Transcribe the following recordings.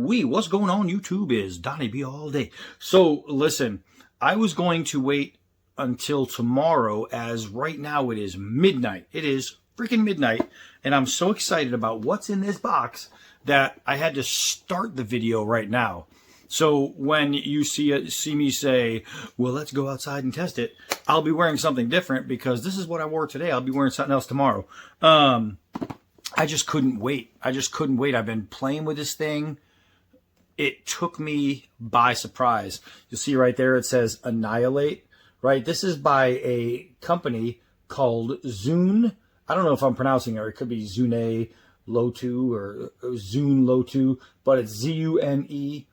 Woo-wee, what's going on YouTube is Donnie B all day. So listen, I was going to wait until tomorrow, as right now it is midnight. It is freaking midnight, and I'm so excited about what's in this box that I had to start the video right now. So when you see me say, well, let's go outside and test it, I'll be wearing something different because this is what I wore today. I'll be wearing something else tomorrow. I just couldn't wait. I've been playing with this thing. It took me by surprise. You'll see right there it says Annihilate, right? This is by a company called Zune. I don't know if I'm pronouncing it, or it could be Zune Lotoo or Zune Lotoo, but it's Zune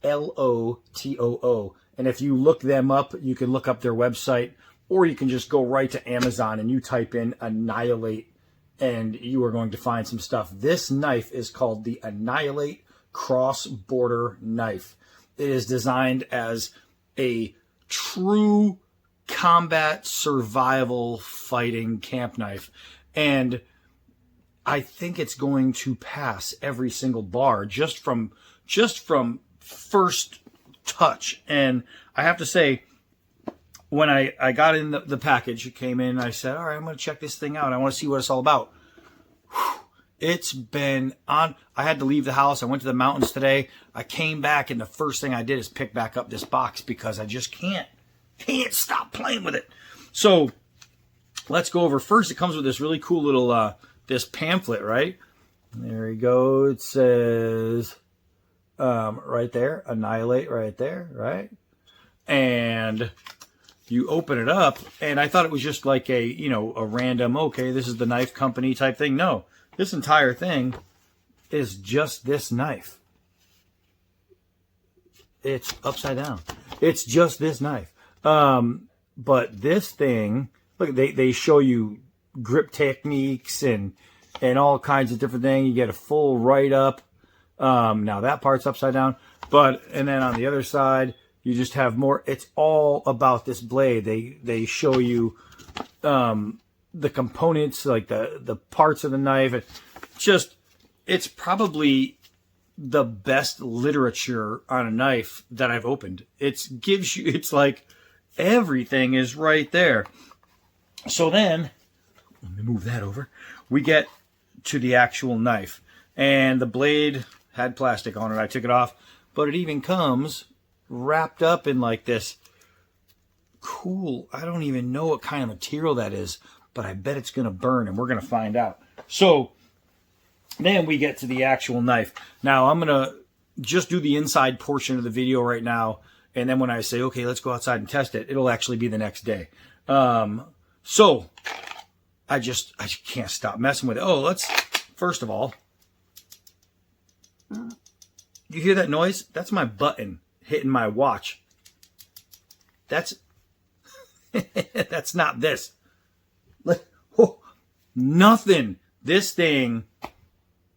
Lotoo. And if you look them up, you can look up their website, or you can just go right to Amazon and you type in Annihilate, and you are going to find some stuff. This knife is called the Annihilate Cross-Border knife. It is designed as a true combat survival fighting camp knife, and I think it's going to pass every single bar just from first touch. And I have to say, when I got in the package, it came in, and I said, all right, I'm going to check this thing out. I want to see what it's all about. Whew. It's been on. I had to leave the house. I went to the mountains today. I came back, and the first thing I did is pick back up this box because I just can't stop playing with it. So let's go over. First, it comes with this really cool little this pamphlet, right? There we go. It says right there, Annihilate right there, right? And you open it up, and I thought it was just like a random, okay, this is the knife company type thing. No, this entire thing is just this knife. It's upside down. It's just this knife. But this thing, look, they show you grip techniques and all kinds of different things. You get a full write-up. Now that part's upside down. And then on the other side, you just have more. It's all about this blade. They show you the components, like the parts of the knife. It's probably the best literature on a knife that I've opened. It's like everything is right there. So then, let me move that over. We get to the actual knife, and the blade had plastic on it. I took it off, but it even comes wrapped up in like this cool, I don't even know what kind of material that is, but I bet it's going to burn, and we're going to find out. So then we get to the actual knife. Now I'm going to just do the inside portion of the video right now, and then when I say, okay, let's go outside and test it, it'll actually be the next day. So I can't stop messing with it. Oh, first of all, you hear that noise? That's my button hitting my watch. That's not this. Nothing. This thing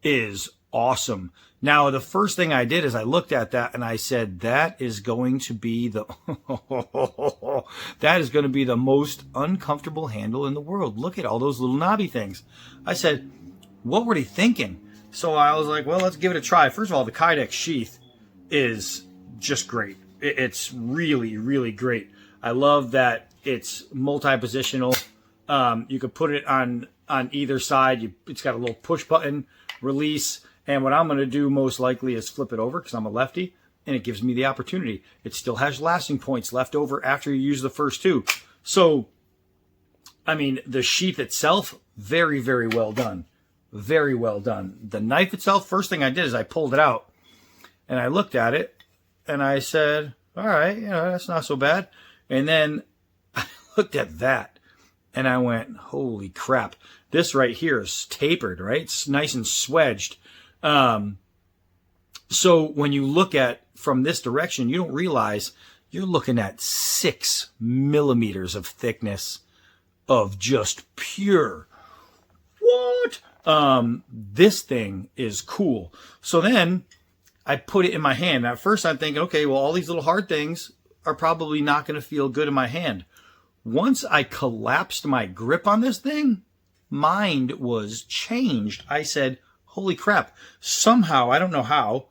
is awesome. Now, the first thing I did is I looked at that and I said, that is going to be the most uncomfortable handle in the world. Look at all those little knobby things. I said, what were they thinking? So I was like, well, let's give it a try. First of all, the Kydex sheath is just great. It's really, really great. I love that it's multi-positional. You could put it on either side. It's got a little push button, release. And what I'm going to do most likely is flip it over because I'm a lefty, and it gives me the opportunity. It still has lasting points left over after you use the first two. So, I mean, the sheath itself, very, very well done. Very well done. The knife itself, first thing I did is I pulled it out, and I looked at it, and I said, all right, that's not so bad. And then I looked at that, and I went, holy crap. This right here is tapered, right? It's nice and swedged. So when you look at from this direction, you don't realize you're looking at 6 millimeters of thickness of just pure. What? This thing is cool. So then I put it in my hand. At first I'm thinking, okay, well, all these little hard things are probably not going to feel good in my hand. Once I collapsed my grip on this thing, mind was changed. I said, holy crap. Somehow, I don't know how,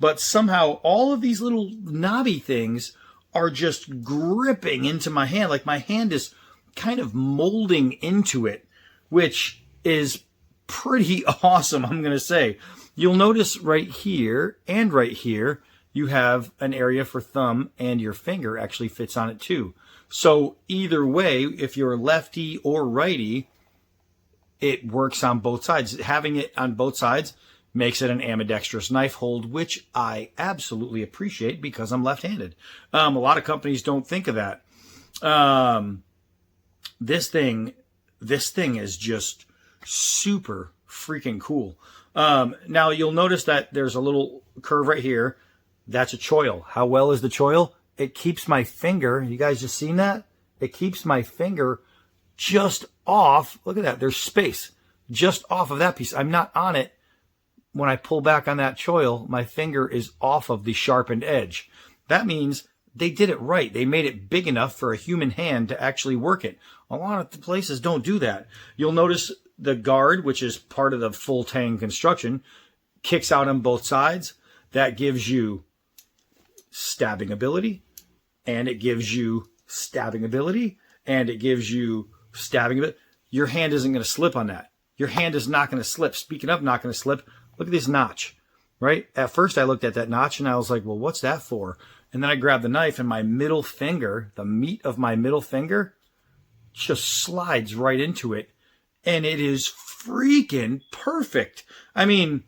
but somehow all of these little knobby things are just gripping into my hand. Like my hand is kind of molding into it, which is pretty awesome, I'm going to say. You'll notice right here and right here, you have an area for thumb, and your finger actually fits on it too. So either way, if you're lefty or righty, it works on both sides. Having it on both sides makes it an ambidextrous knife hold, which I absolutely appreciate because I'm left-handed. A lot of companies don't think of that. This thing is just super freaking cool. Now you'll notice that there's a little curve right here. That's a choil. How well is the choil? It keeps my finger, you guys just seen that? It keeps my finger just off. Look at that. There's space just off of that piece. I'm not on it. When I pull back on that choil, my finger is off of the sharpened edge. That means they did it right. They made it big enough for a human hand to actually work it. A lot of places don't do that. You'll notice the guard, which is part of the full tang construction, kicks out on both sides. That gives you stabbing ability, and it gives you stabbing ability, and it gives you stabbing ability. Your hand isn't going to slip on that. Your hand is not going to slip. Speaking of not going to slip, look at this notch, right? At first I looked at that notch and I was like, well, what's that for? And then I grabbed the knife and my middle finger, the meat of my middle finger, just slides right into it. And it is freaking perfect. I mean,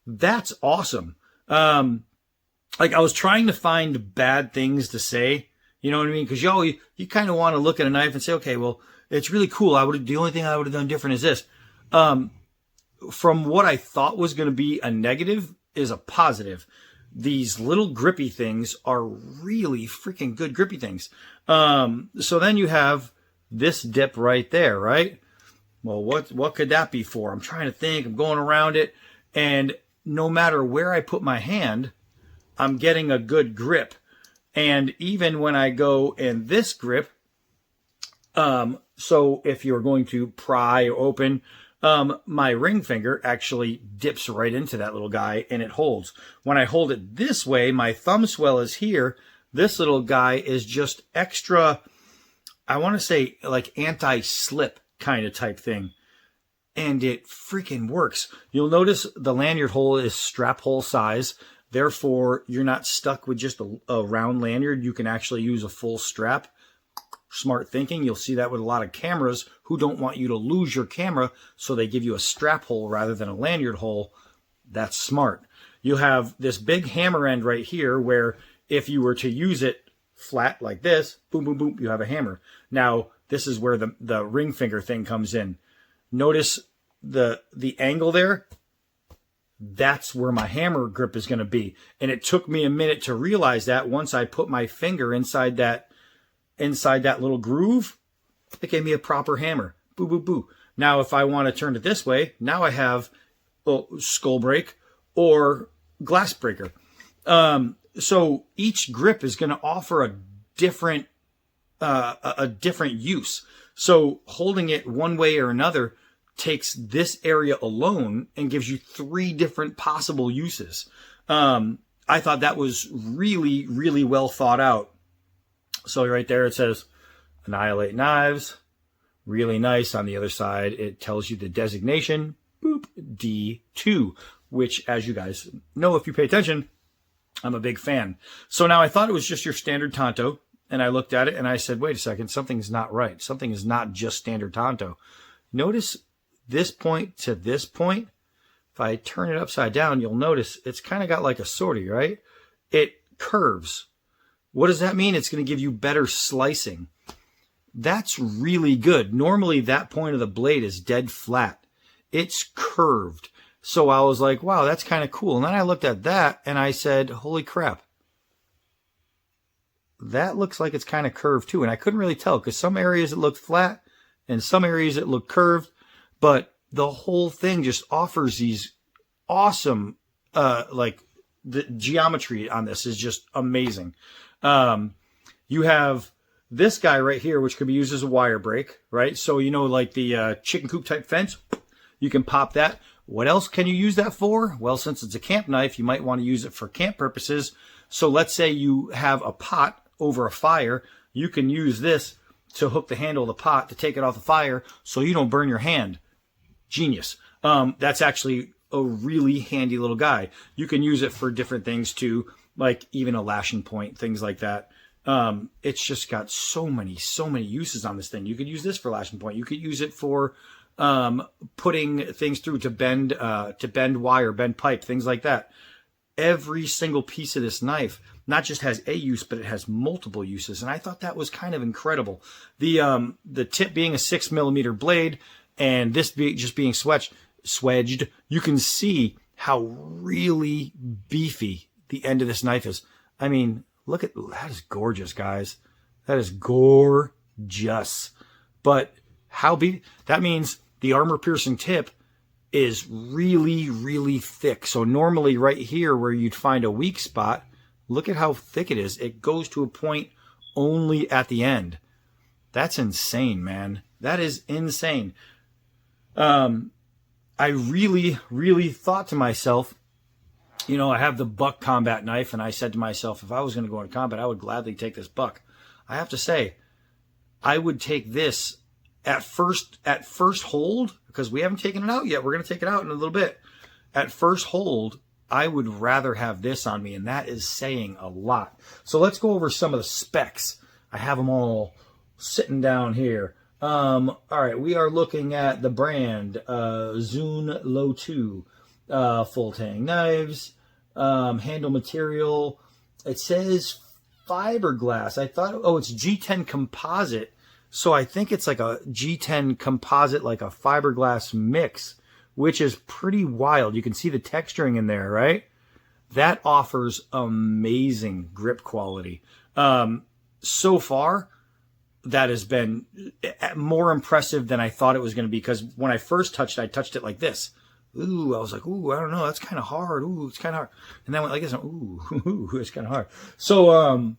that's awesome. Like I was trying to find bad things to say, you know what I mean? Because you kind of want to look at a knife and say, okay, well, it's really cool. The only thing I would have done different is this. From what I thought was going to be a negative is a positive. These little grippy things are really freaking good grippy things. So then you have this dip right there, right? Well, what could that be for? I'm trying to think. I'm going around it, and no matter where I put my hand, I'm getting a good grip. And even when I go in this grip, so if you're going to pry or open, my ring finger actually dips right into that little guy and it holds. When I hold it this way, my thumb swell is here. This little guy is just extra, I want to say like anti-slip kind of type thing. And it freaking works. You'll notice the lanyard hole is strap hole size. Therefore, you're not stuck with just a round lanyard. You can actually use a full strap. Smart thinking. You'll see that with a lot of cameras who don't want you to lose your camera, so they give you a strap hole rather than a lanyard hole. That's smart. You have this big hammer end right here where if you were to use it flat like this, boom, boom, boom, you have a hammer. Now, this is where the ring finger thing comes in. Notice the angle there. That's where my hammer grip is going to be. And it took me a minute to realize that once I put my finger inside that little groove, it gave me a proper hammer. Boo, boo, boo. Now, if I want to turn it this way, now I have skull break or glass breaker. So each grip is going to offer a different use. So holding it one way or another takes this area alone and gives you 3 different possible uses. I thought that was really, really well thought out. So right there it says Annihilate Knives. Really nice. On the other side, it tells you the designation, boop, D2, which, as you guys know, if you pay attention, I'm a big fan. So now I thought it was just your standard Tonto, and I looked at it and I said, wait a second, something's not right. Something is not just standard Tonto. Notice this point to this point. If I turn it upside down, you'll notice it's kind of got like a sortie, right? It curves. What does that mean? It's going to give you better slicing. That's really good. Normally that point of the blade is dead flat. It's curved. So I was like, wow, that's kind of cool. And then I looked at that and I said, holy crap. That looks like it's kind of curved too. And I couldn't really tell because some areas it looked flat and some areas it looked curved. But the whole thing just offers these awesome, like the geometry on this is just amazing. You have this guy right here, which can be used as a wire break, right? So, you know, like the chicken coop type fence, you can pop that. What else can you use that for? Well, since it's a camp knife, you might want to use it for camp purposes. So let's say you have a pot over a fire. You can use this to hook the handle of the pot to take it off the fire so you don't burn your hand. Genius. That's actually a really handy little guide. You can use it for different things too, like even a lashing point, things like that. It's just got so many uses on this thing. You could use this for lashing point. You could use it for putting things through to bend wire, bend pipe, things like that. Every single piece of this knife not just has a use, but it has multiple uses. And I thought that was kind of incredible. The tip being a 6mm blade and this just being swedged, you can see how really beefy the end of this knife is. I mean, look at that. Is gorgeous, guys. That is gorgeous. But how beefy? That means the armor-piercing tip is really, really thick. So normally right here where you'd find a weak spot, look at how thick it is. It goes to a point only at the end. That's insane, man. That is insane. I really, really thought to myself, you know, I have the buck combat knife, and I said to myself, if I was going to go into combat, I would gladly take this buck. I have to say, I would take this at first hold, because we haven't taken it out yet. We're going to take it out in a little bit. At first hold, I would rather have this on me, and that is saying a lot. So let's go over some of the specs. I have them all sitting down here. All right, we are looking at the brand Zune Lotoo, full tang knives, handle material. It says fiberglass. I thought, oh, it's G10 composite. So I think it's like a G10 composite, like a fiberglass mix, which is pretty wild. You can see the texturing in there, right? That offers amazing grip quality. So far, that has been more impressive than I thought it was going to be, because when I first touched it, I touched it like this. Ooh, I was like, ooh, I don't know. That's kind of hard. Ooh, it's kind of hard. And then I went like this. And, ooh, it's kind of hard. So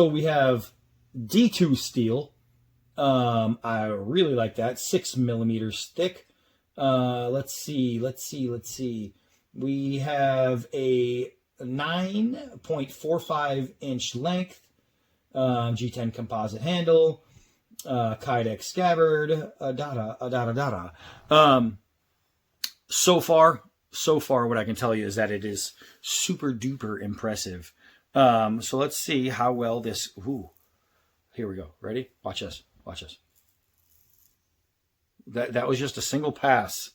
we have D2 steel. I really like that. 6mm thick. Let's see. We have a 9.45 inch length, G10 composite handle, Kydex scabbard, So far, what I can tell you is that it is super duper impressive. So let's see how well this, here we go. Ready? Watch this. That was just a single pass.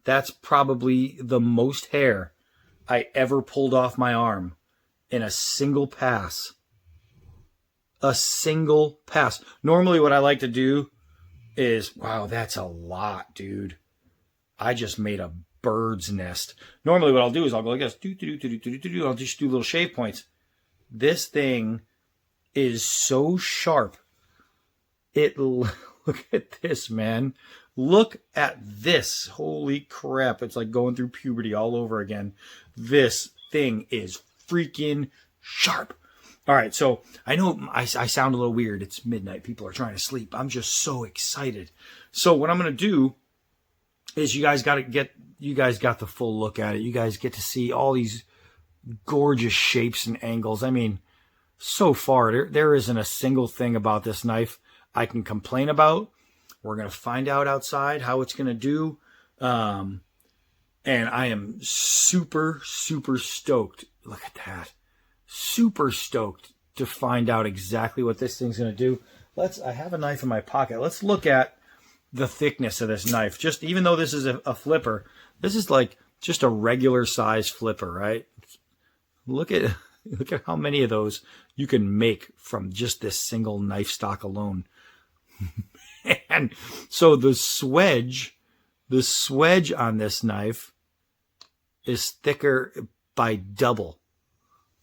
That's probably the most hair I ever pulled off my arm in a single pass. A single pass. Normally what I like to do is, wow, that's a lot, dude. I just made a bird's nest. Normally what I'll do is I'll go like this. I'll just do little shave points. This thing is so sharp. Look at this, man. Look at this. Holy crap. It's like going through puberty all over again. This thing is freaking sharp. All right, so I know I sound a little weird. It's midnight. People are trying to sleep. I'm just so excited. So what I'm going to do is you guys got the full look at it. You guys get to see all these gorgeous shapes and angles. I mean, so far, there isn't a single thing about this knife I can complain about. We're going to find out outside how it's going to do. And I am super, super stoked. Look at that. Super stoked to find out exactly what this thing's going to do. I have a knife in my pocket. Let's look at the thickness of this knife. Just even though this is a flipper, this is like just a regular size flipper, right? Look at how many of those you can make from just this single knife stock alone. And so the swedge on this knife is thicker by double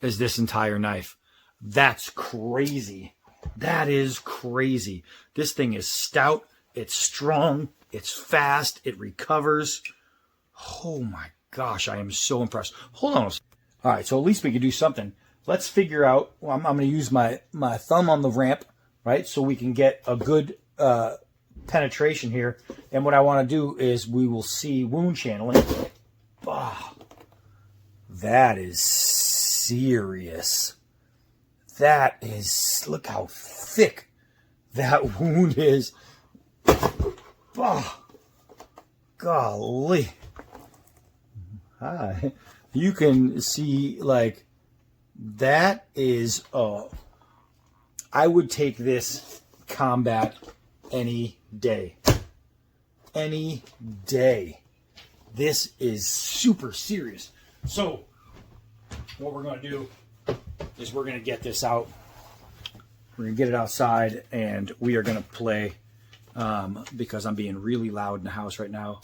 as this entire knife. That's crazy. That is crazy. This thing is stout. It's strong. It's fast. It recovers. Oh my gosh, I am so impressed. Hold on a second. All right, so at least we can do something. Let's figure out, well, I'm going to use my thumb on the ramp, right? So we can get a good penetration here. And what I want to do is we will see wound channeling. Oh, that is serious. That is, look how thick that wound is. Oh, golly. Hi. You can see, like, that is, I would take this combat any day. Any day. This is super serious. So, what we're going to do is we're going to get this out. We're going to get it outside, and we are going to play, because I'm being really loud in the house right now.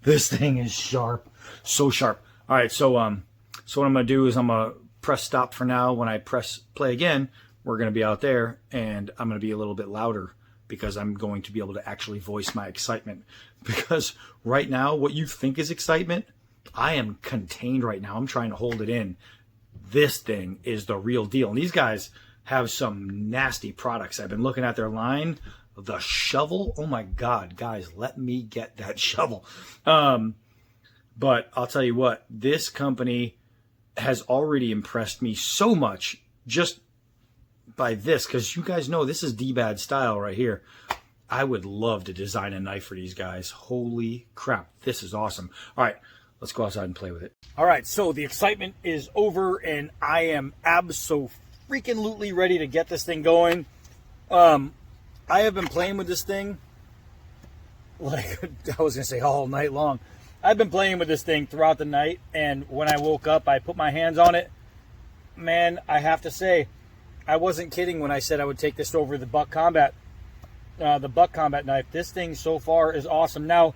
This thing is sharp. So sharp. All right, so what I'm going to do is I'm going to press stop for now. When I press play again, we're going to be out there, and I'm going to be a little bit louder because I'm going to be able to actually voice my excitement. Because right now, what you think is excitement, I am contained right now. I'm trying to hold it in. This thing is the real deal. And these guys have some nasty products. I've been looking at their line. The shovel, oh my God, guys, let me get that shovel. But I'll tell you what, this company has already impressed me so much just by this, because you guys know this is D-Bad style right here. I would love to design a knife for these guys. Holy crap, this is awesome. All right, let's go outside and play with it. All right, so the excitement is over, and I am abso-freaking-lutely ready to get this thing going. I have been playing with this thing, like, I was going to say all night long. I've been playing with this thing throughout the night, and when I woke up, I put my hands on it. Man, I have to say, I wasn't kidding when I said I would take this over the Buck Combat knife. This thing so far is awesome. Now,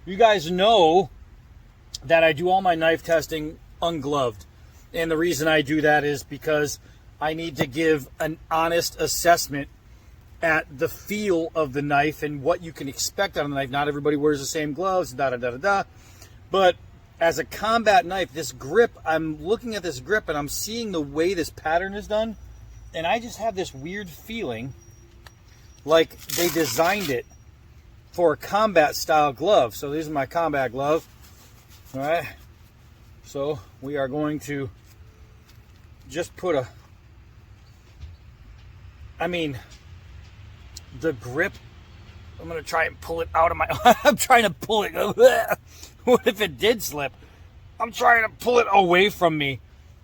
you guys know that I do all my knife testing ungloved. And the reason I do that is because I need to give an honest assessment at the feel of the knife and what you can expect out of the knife. Not everybody wears the same gloves, But as a combat knife, this grip, I'm looking at this grip and I'm seeing the way this pattern is done. And I just have this weird feeling like they designed it for a combat style glove. So this is my combat glove. All right. So we are going to just put the grip, I'm going to try and pull it out of my, I'm trying to pull it. What if it did slip? I'm trying to pull it away from me.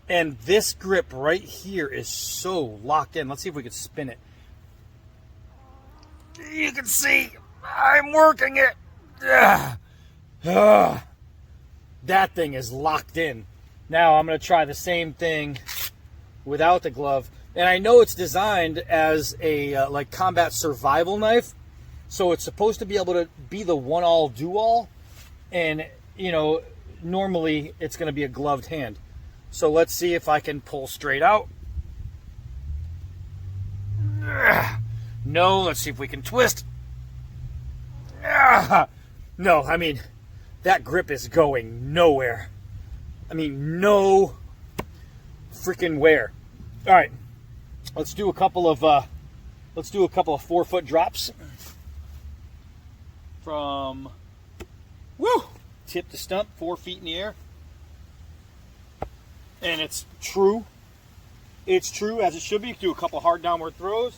And this grip right here is so locked in. Let's see if we can spin it. You can see I'm working it. That thing is locked in. Now I'm going to try the same thing without the glove. And I know it's designed as a like combat survival knife, so it's supposed to be able to be the one-all do-all. And you know, normally it's going to be a gloved hand. So let's see if I can pull straight out. No, let's see if we can twist. No, I mean, that grip is going nowhere. I mean, no freaking where. All right. Let's do a couple of 4-foot drops from tip to stump, 4 feet in the air. And it's true. It's true as it should be. Do a couple hard downward throws.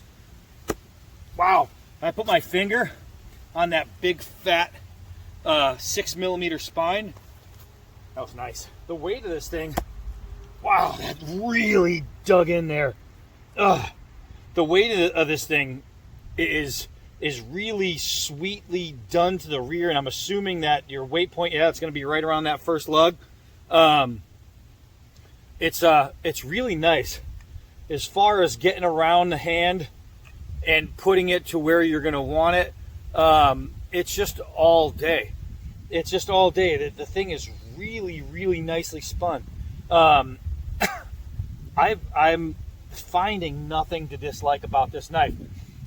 Wow. I put my finger on that big fat 6mm spine. That was nice. The weight of this thing, wow, that really dug in there. The weight of this thing is really sweetly done to the rear, and I'm assuming that your weight point, it's going to be right around that first lug. It's really nice as far as getting around the hand and putting it to where you're going to want it. It's just all day. It's just all day. The thing is really, really nicely spun. I'm finding nothing to dislike about this knife.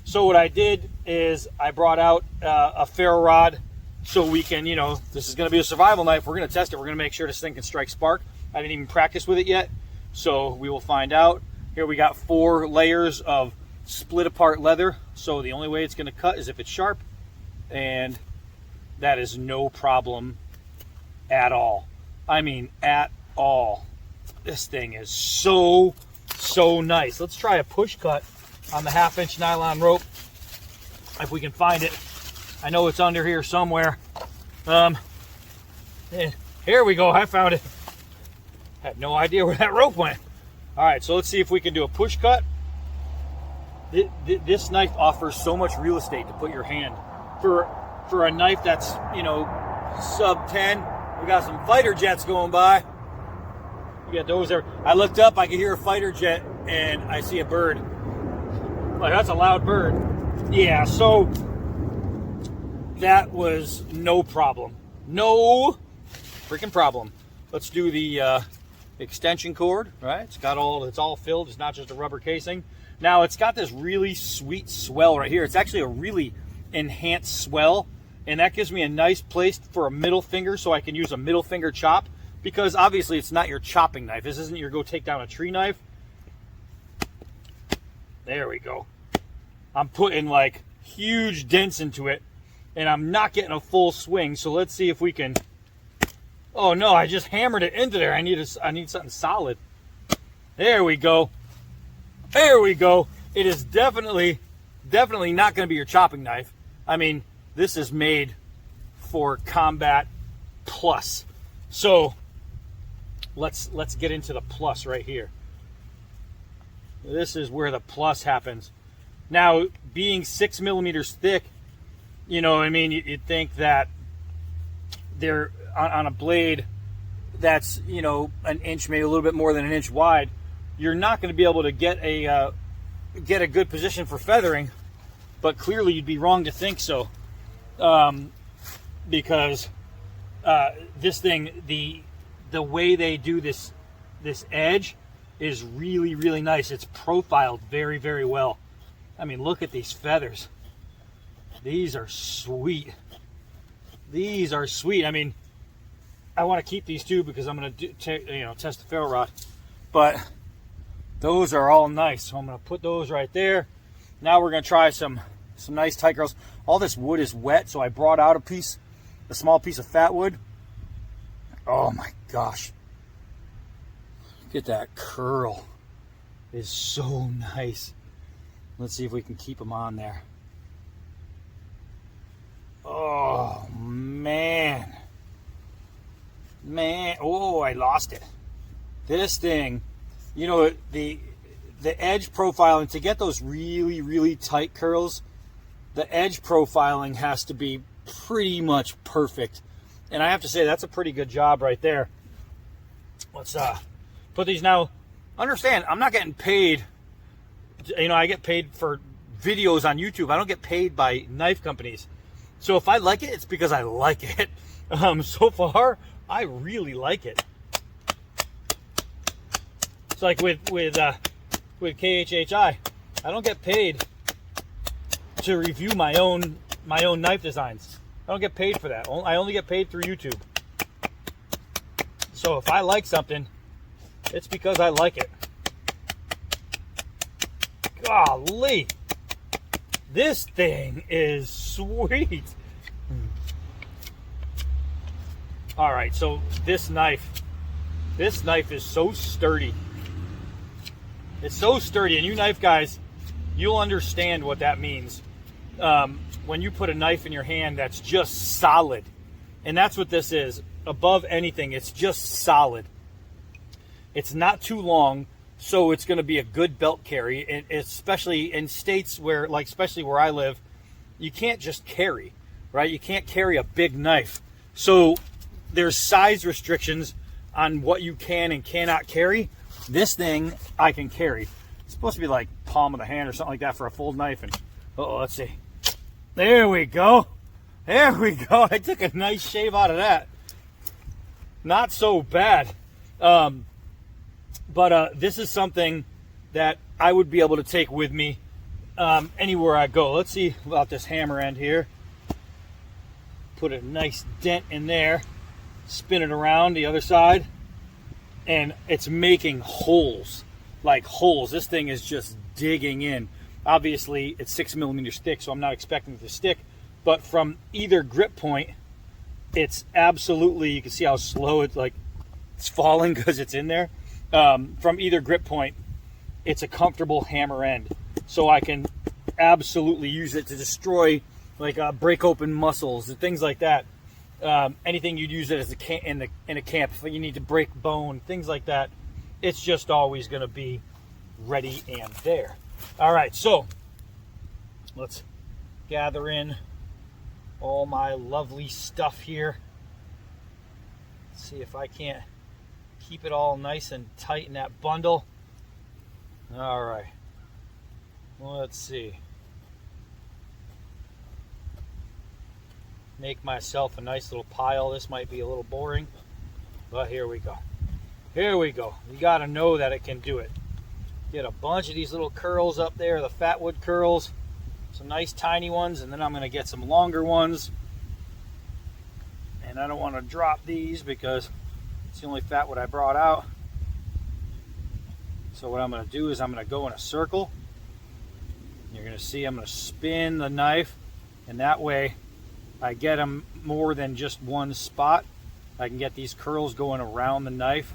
So what I did is I brought out a ferro rod so we can, this is going to be a survival knife. We're going to test it. We're going to make sure this thing can strike spark. I didn't even practice with it yet, so we will find out. Here we got 4 layers of split apart leather. So the only way it's going to cut is if it's sharp. And that is no problem at all. I mean, at all. This thing is so nice. Let's try a push cut on the 1/2-inch nylon rope if we can find it. I know it's under here somewhere. Here we go. I found it. Had no idea where that rope went. All right, so let's see if we can do a push cut. This knife offers so much real estate to put your hand. For a knife that's, you know, sub 10, we got some fighter jets going by. You got those there. I looked up, I could hear a fighter jet, and I see a bird. Like, that's a loud bird. Yeah, so that was no problem. No freaking problem. Let's do the extension cord, right? It's all filled. It's not just a rubber casing. Now, it's got this really sweet swell right here. It's actually a really enhanced swell, and that gives me a nice place for a middle finger, so I can use a middle finger chop, because obviously it's not your chopping knife. This isn't your go take down a tree knife. There we go. I'm putting like huge dents into it, and I'm not getting a full swing. So let's see if we can. Oh no, I just hammered it into there. I need something solid. There we go. There we go. It is definitely not going to be your chopping knife. I mean, this is made for combat plus. So let's get into the plus right here. This is where the plus happens. Now, being 6 millimeters thick, you know, I mean, you'd think that they're on a blade that's, you know, an inch, maybe a little bit more than an inch wide. You're not going to be able to get a good position for feathering, but clearly you'd be wrong to think so, because this thing, the way they do this edge is really nice. It's profiled very well. I mean, look at these feathers. These are sweet. These are sweet. I mean, I want to keep these too because I'm going to test the ferro rod, but those are all nice. So I'm going to put those right there. Now we're going to try some nice tight curls. All this wood is wet, so I brought out a small piece of fat wood. Oh my gosh. Look at that curl. It's so nice. Let's see if we can keep them on there. Oh man. Oh, I lost it. This thing, you know, the edge profiling, to get those really tight curls, the edge profiling has to be pretty much perfect. And I have to say, that's a pretty good job right there. Let's put these now. Understand, I'm not getting paid. You know, I get paid for videos on YouTube. I don't get paid by knife companies. So if I like it, it's because I like it. So far, I really like it. It's like with KHHI, I don't get paid to review my own knife designs. I don't get paid for that. I only get paid through YouTube. So if I like something, it's because I like it. Golly, this thing is sweet. All right, so this knife is so sturdy. It's so sturdy, and you knife guys, you'll understand what that means. When you put a knife in your hand that's just solid, and that's what this is. Above anything, it's just solid. It's not too long, so it's going to be a good belt carry, and especially in states where, like especially where I live, you can't just carry, right? You can't carry a big knife. So there's size restrictions on what you can and cannot carry. This thing I can carry. It's supposed to be like palm of the hand or something like that for a fold knife. And let's see. There we go. There we go. I took a nice shave out of that. Not so bad. But this is something that I would be able to take with me anywhere I go. Let's see about this hammer end here. Put a nice dent in there. Spin it around the other side. And it's making holes. like holes. This thing is just digging in. Obviously, it's 6mm thick, so I'm not expecting it to stick. But from either grip point, it's absolutely, you can see how slow it's like, it's falling because it's in there. From either grip point, it's a comfortable hammer end. So I can absolutely use it to destroy, like break open muscles and things like that. Anything you'd use it as in a camp, if you need to break bone, things like that. It's just always going to be ready and there. All right, so let's gather in all my lovely stuff here. See if I can't keep it all nice and tight in that bundle. All right, let's see. Make myself a nice little pile. This might be a little boring, but here we go. Here we go. You got to know that it can do it. Get a bunch of these little curls up there, the fatwood curls, some nice tiny ones, and then I'm going to get some longer ones. And I don't want to drop these because it's the only fatwood I brought out. So what I'm going to do is I'm going to go in a circle. You're going to see I'm going to spin the knife, and that way I get them more than just one spot. I can get these curls going around the knife,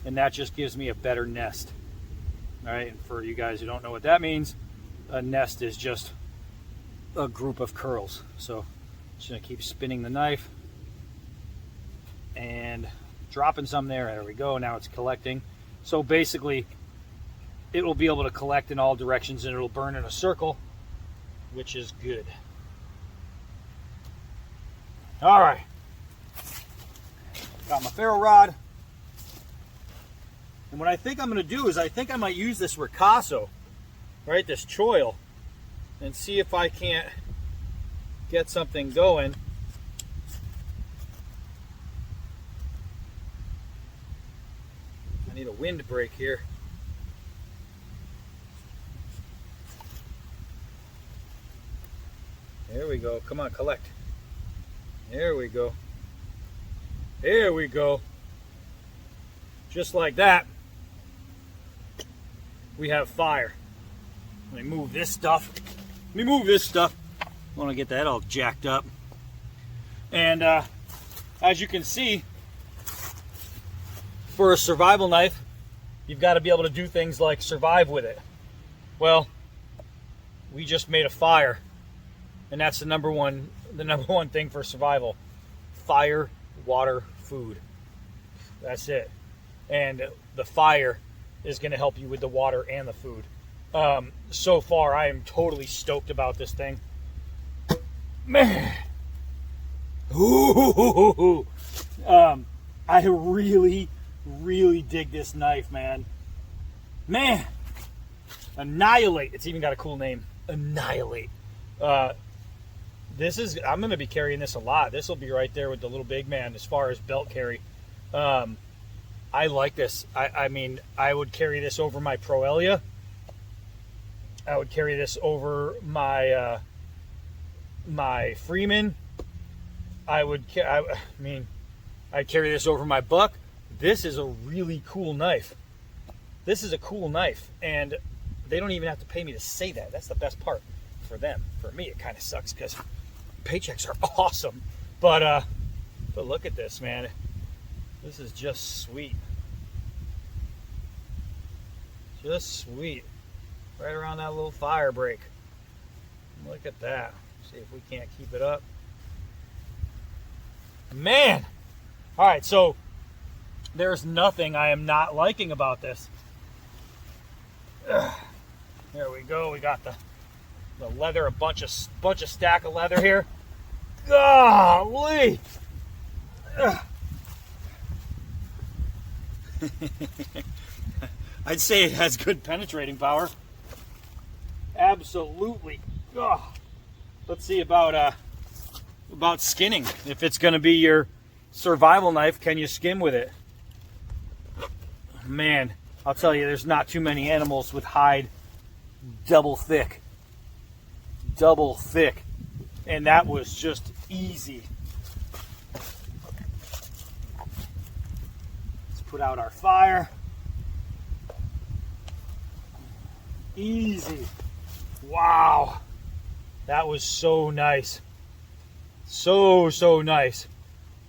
and that just gives me a better nest. All right, and for you guys who don't know what that means, a nest is just a group of curls. So just gonna keep spinning the knife and dropping some there. There we go. Now it's collecting. So basically, it will be able to collect in all directions, and it'll burn in a circle, which is good. All right, got my ferro rod. And what I think I'm going to do is I think I might use this ricasso, right, this choil, and see if I can't get something going. I need a windbreak here. There we go. Come on, collect. There we go. There we go. Just like that, we have fire. Let me move this stuff. I want to get that all jacked up. And as you can see, for a survival knife, you've got to be able to do things like survive with it. Well, we just made a fire, and that's the number one thing for survival. Fire, water, food. That's it. And the fire is going to help you with the water and the food. So far, I am totally stoked about this thing. Man. Ooh. I really, really dig this knife, man. Man. Annihilate. It's even got a cool name. Annihilate. I'm going to be carrying this a lot. This will be right there with the little big man as far as belt carry. I like this. I mean, I would carry this over my Proelia. I would carry this over my my Freeman. I'd carry this over my Buck. This is a really cool knife. This is a cool knife, and they don't even have to pay me to say that. That's the best part for them. For me, it kind of sucks because paychecks are awesome. But look at this, man. This is just sweet. Just sweet. Right around that little fire break. Look at that. See if we can't keep it up. Man! Alright, so there's nothing I am not liking about this. Ugh. There we go. We got the leather, a bunch of stack of leather here. Golly! I'd say it has good penetrating power. Absolutely. Ugh. Let's see about skinning. If it's going to be your survival knife, can you skin with it? Man, I'll tell you, there's not too many animals with hide double thick. Double thick. And that was just easy. Let's put out our fire. Easy. Wow. That was so nice. So nice.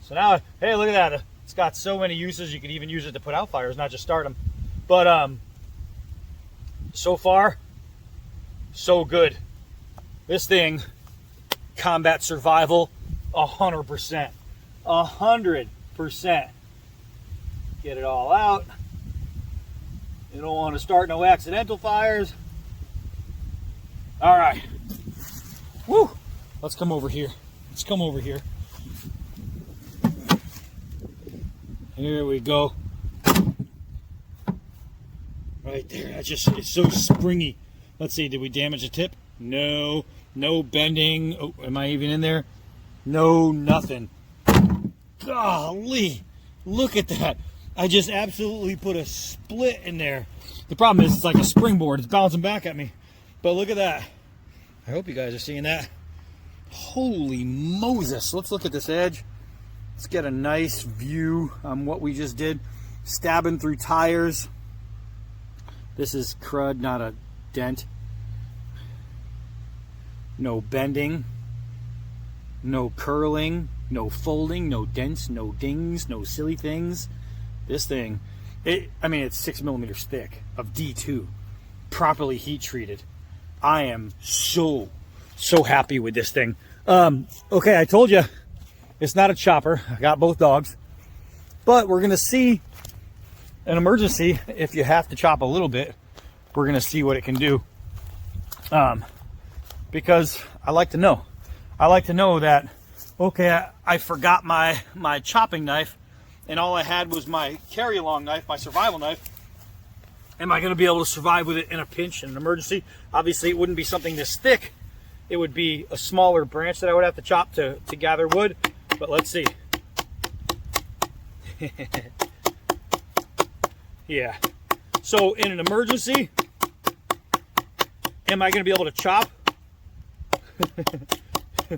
So now, hey, look at that. It's got so many uses. You could even use it to put out fires, not just start them. But so far, so good. This thing, combat survival, 100%. 100%. Get it all out. You don't want to start no accidental fires. All right. Woo. Let's come over here. Let's come over here. Here we go. Right there. That's just, it's so springy. Let's see, did we damage the tip? No. No bending. Oh, am I even in there? No, nothing. Golly. Look at that. I just absolutely put a split in there. The problem is it's like a springboard. It's bouncing back at me. But look at that. I hope you guys are seeing that. Holy Moses. Let's look at this edge. Let's get a nice view on what we just did. Stabbing through tires. This is crud, not a dent. No bending. No curling. No folding. No dents. No dings. No silly things. This thing, I mean, it's 6 millimeters thick of D2. Properly heat treated. I am so happy with this thing. Okay, I told you it's not a chopper. I got both dogs, but we're gonna see an emergency. If you have to chop a little bit, we're gonna see what it can do. Because I like to know. I like to know that, okay, I forgot my chopping knife, and all I had was my carry-along knife, my survival knife. Am I going to be able to survive with it in a pinch, in an emergency? Obviously, it wouldn't be something this thick. It would be a smaller branch that I would have to chop to gather wood. But let's see. Yeah. So in an emergency, am I going to be able to chop?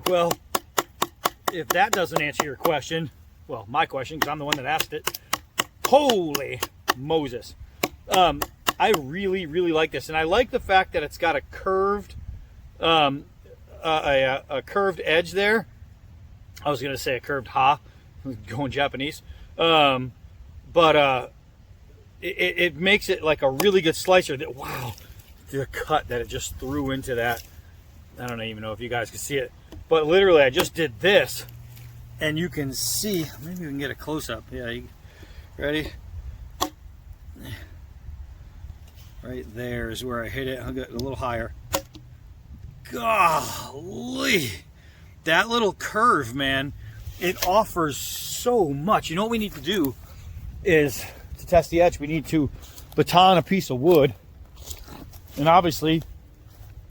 Well, if that doesn't answer your question, well, my question, because I'm the one that asked it. Holy Moses. I really like this. And I like the fact that it's got a curved a curved edge there. I was going to say a curved ha, going Japanese. But it makes it like a really good slicer. That, wow, the cut that it just threw into that. I don't even know if you guys can see it. But literally, I just did this. And you can see, maybe we can get a close-up. Yeah, you ready? Right there is where I hit it. I'll get a little higher. Golly. That little curve, man, it offers so much. You know what we need to do is, to test the edge, we need to baton a piece of wood. And obviously,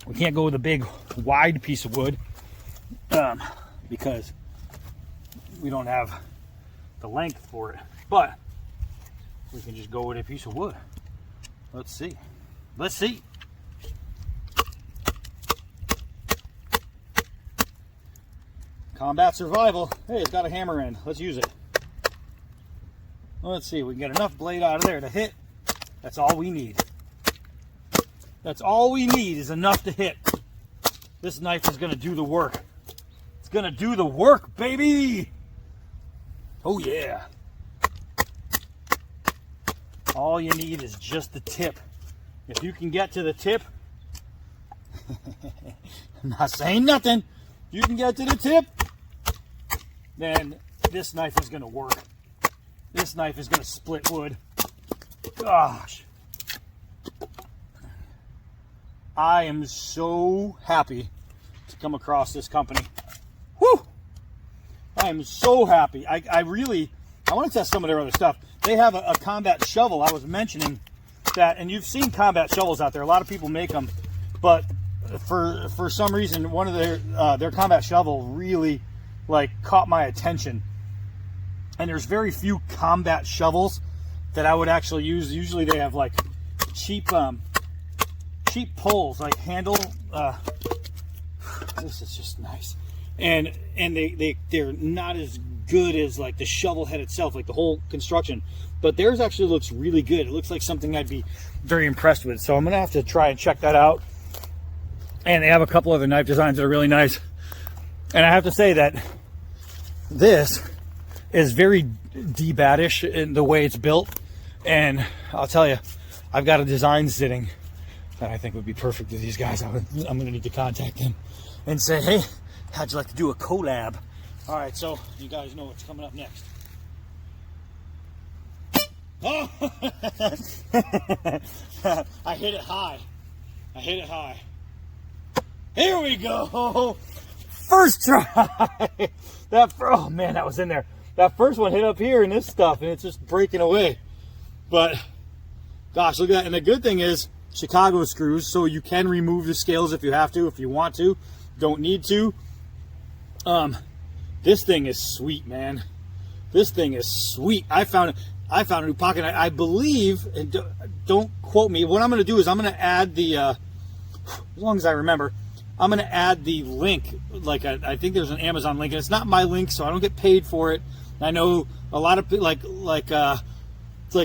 we can't go with a big, wide piece of wood because we don't have the length for it, but we can just go with a piece of wood. Let's see. Let's see. Combat survival. Hey, it's got a hammer end. Let's use it. Let's see. We can get enough blade out of there to hit. That's all we need. That's all we need is enough to hit. This knife is going to do the work. It's going to do the work, baby. Oh, yeah. All you need is just the tip. If you can get to the tip, I'm not saying nothing. You can get to the tip, then this knife is going to work. This knife is going to split wood. Gosh. I am so happy to come across this company. Whew! I am so happy. I want to test some of their other stuff. They have a combat shovel. I was mentioning that, and you've seen combat shovels out there. A lot of people make them, but for some reason, one of their combat shovel really like caught my attention. And there's very few combat shovels that I would actually use. Usually they have like cheap poles, like handle. This is just nice, and they're not as good as like the shovel head itself, like the whole construction. But theirs actually looks really good. It looks like something I'd be very impressed with. So I'm gonna have to try and check that out. And they have a couple other knife designs that are really nice. And I have to say that this is very D-batish in the way it's built. And I'll tell you, I've got a design sitting that I think would be perfect with these guys. I'm gonna need to contact them and say, hey, how'd you like to do a collab? All right, so you guys know what's coming up next. Oh! I hit it high. I hit it high. Here we go. First try. Oh man, that was in there. That first one hit up here in this stuff, and it's just breaking away. But gosh, look at that. And the good thing is Chicago screws, so you can remove the scales if you have to, if you want to. Don't need to. This thing is sweet, man. This thing is sweet. I found a new pocket. I believe, and don't quote me. What I'm going to do is I'm going to add the, as long as I remember, I'm going to add the link. Like I think there's an Amazon link, and it's not my link, so I don't get paid for it. I know a lot of like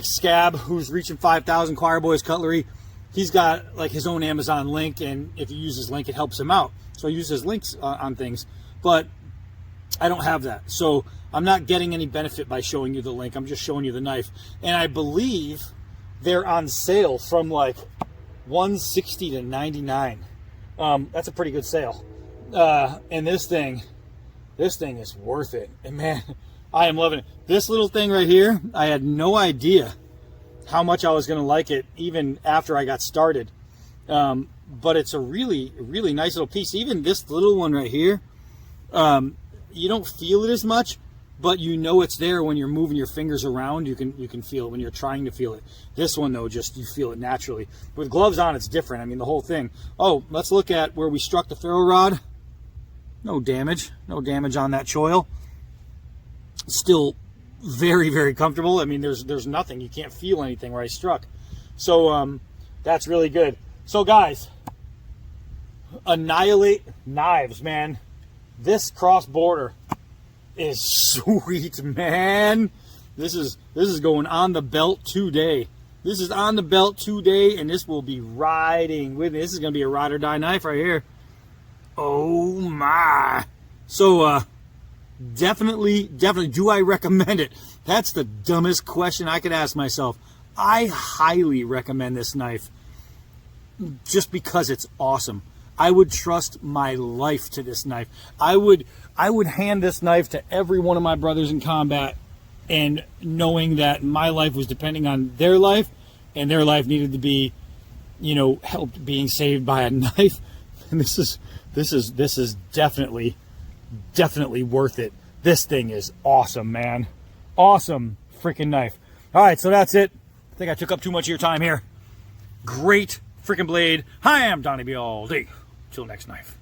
Scab, who's reaching 5,000 Choir Boys Cutlery. He's got like his own Amazon link, and if you use his link, it helps him out. So I use his links on things, but I don't have that. So I'm not getting any benefit by showing you the link. I'm just showing you the knife. And I believe they're on sale from like $160 to $99. That's a pretty good sale. And this thing is worth it. And man, I am loving it. This little thing right here, I had no idea how much I was going to like it even after I got started. But it's a really, really nice little piece. Even this little one right here, you don't feel it as much, but you know it's there when you're moving your fingers around. You can feel it when you're trying to feel it. This one though, just you feel it naturally. With gloves on, it's different. I mean, the whole thing. Oh, let's look at where we struck the ferro rod. No damage on that choil. Still very, very comfortable. I mean, there's nothing. You can't feel anything where I struck. So that's really good. So guys, Annihilate knives, man. This Cross-Border is sweet, man. This is going on the belt today. This is on the belt today, and this will be riding with me. This is gonna be a ride or die knife right here. Oh my. So definitely do I recommend it? That's the dumbest question I could ask myself. I highly recommend this knife just because it's awesome. I would trust my life to this knife. I would hand this knife to every one of my brothers in combat, and knowing that my life was depending on their life, and their life needed to be, you know, helped being saved by a knife. And this is definitely worth it. This thing is awesome, man. Awesome freaking knife. All right, so that's it. I think I took up too much of your time here. Great freaking blade. Hi, I'm Donnie B. all day. Till next knife.